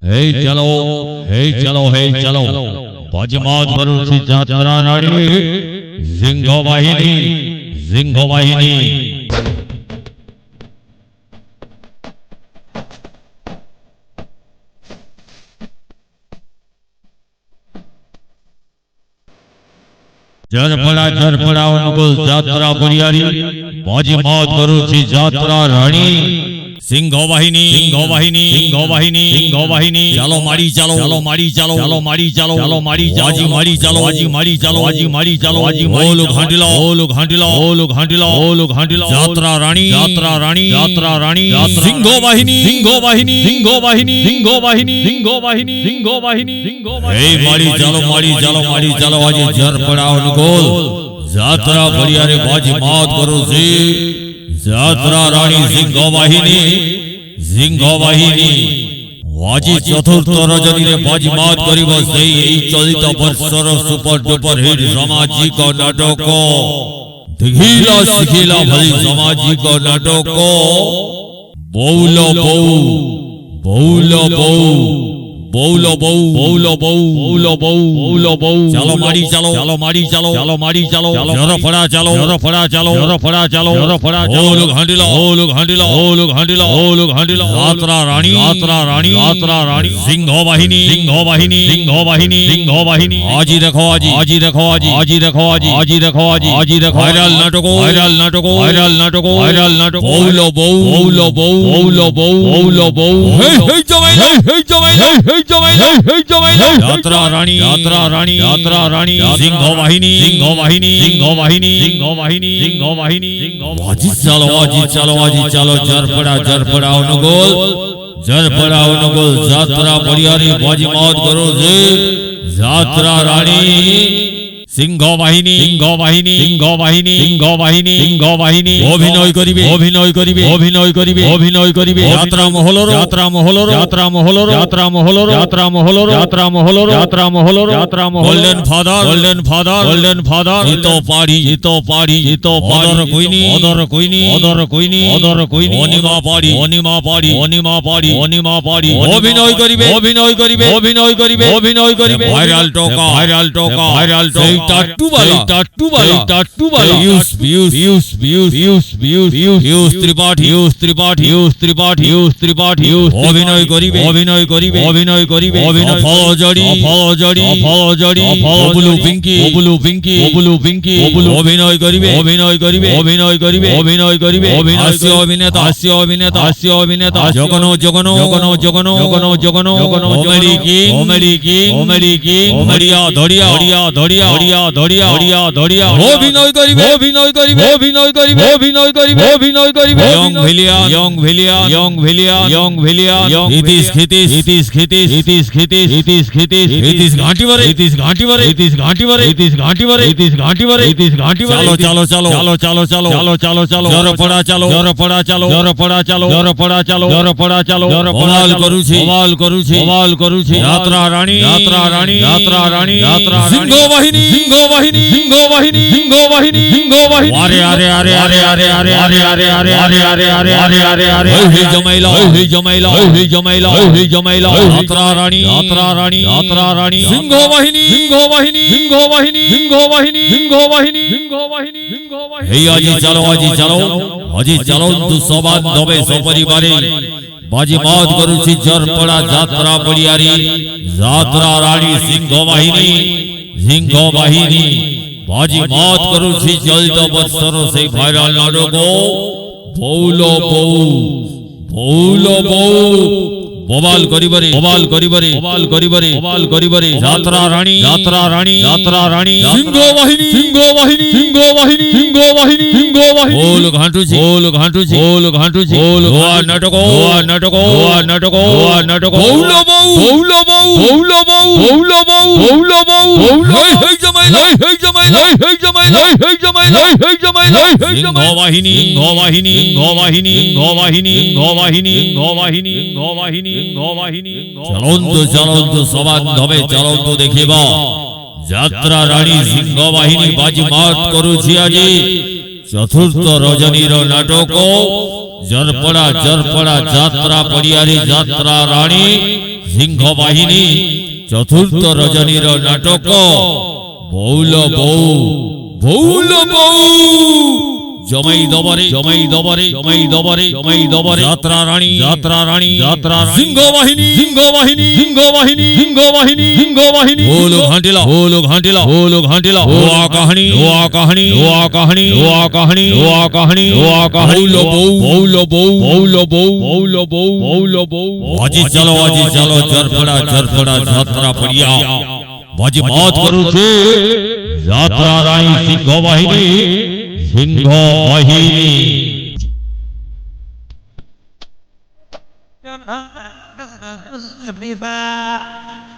हे चलो बाजीमात करूची जात्रा नाडी सिंह वाहिनी जरपड़ा अनुकूल जात्रा बलियारी बाजीमात करूची जात्रा राणी सिंह वाहिनी चलो मारी चलो ओलु घाटिला जात्रा रानी सिंह वाहिनी हे मारी चलो आज जरपड़ा अनुकूल जात्रा बलियारी बाजीमात करूची जात्रा रानी सिंह वाहिनी आज चतुर्थ रजनी बाजीमात करिब सेई चलित वर्षर सुपर डुपर हिट सामाजिक नाटक देखिला शिखिला भली सामाजिक नाटक बौलो चलो मारी चलो जरफड़ा चलो ओलु घाटिला जात्रा रानी सिंह वाहिनी आज देखो वायरल नाटक जात्रा रानी सिंह वाहिनी चलो जरपड़ा अनुकूल जात्रा बलियारी बाजीमात करो जात्रा रानी सिंह वाहिनी अभिनय करिबे যাত্রা মহলর গোল্ডেন ফাদার জিতো পারি অদর কইনি অনিমা পারি অভিনয় করিবে ভাইরাল টকা টাট্টুবালা পিয়ুষ ত্রিপাঠী অভিনয় করিবে ফলজড়ি অবলু পিঙ্কি অভিনয় করিবে হাস্য অভিনেতা জগন কমেডি কিং ধরিয়া অভিনয় করিবে ইয়ং ভেলিয়া ইতিস ঘাটিবারে চলো জরপড়া চলো ওমাল করুছি যাত্রা রানী সিংহ বাহিনী আরে জমাইলা যাত্রা রানী সিংহ বাহিনী এই আজি চলো সবাদ দবে সপরিবারে বাজিমাত করুছি জরপড়া যাত্রা বলিয়ারি যাত্রা রানী সিংহ বাহিনী বাজিমাত করুছি চলিত বৎসর সেই ভাইরাল নাটক বৌলো ববাল করিবারে যাত্রা রানী সিংহ বাহিনী ওলু ঘাটুছি ওয়া নাটক বৌলো হেই জমাইলা সিংহ বাহিনী চলন্তু সবাদ হবে চলন্তু দেখিব যাত্রা রানী সিংহ বাহিনী বাজিমাত করুছি আজি চতুর্থ রজনীর নাটক জরপড়া যাত্রা পড়িয়ারি যাত্রা রানী সিংহ বাহিনী চতুর্থ রজনীর নাটক বৌল বউ বৌল বউ জমাই দবরে জমাই দবরে জমাই দবরে জমাই দবরে যাত্রা রানী যাত্রা রানী যাত্রা সিংহ বাহিনী সিংহ বাহিনী সিংহ বাহিনী সিংহ বাহিনী সিংহ বাহিনী হোলো ঘাটিলা হোলো ঘাটিলা হোলো ঘাটিলা হোয়া কাহিনী হোয়া কাহিনী হোয়া কাহিনী হোয়া কাহিনী হোয়া কাহিনী হোয়া কাহিনী বৌল বউ বৌল বউ বৌল বউ বৌল বউ আজি চলো জরফড়া জরফড়া যাত্রা পড়িয়া বাজি মাত করুছে যাত্রা রানী সিংহ বাহিনী সিংহ বাহিনী Viva!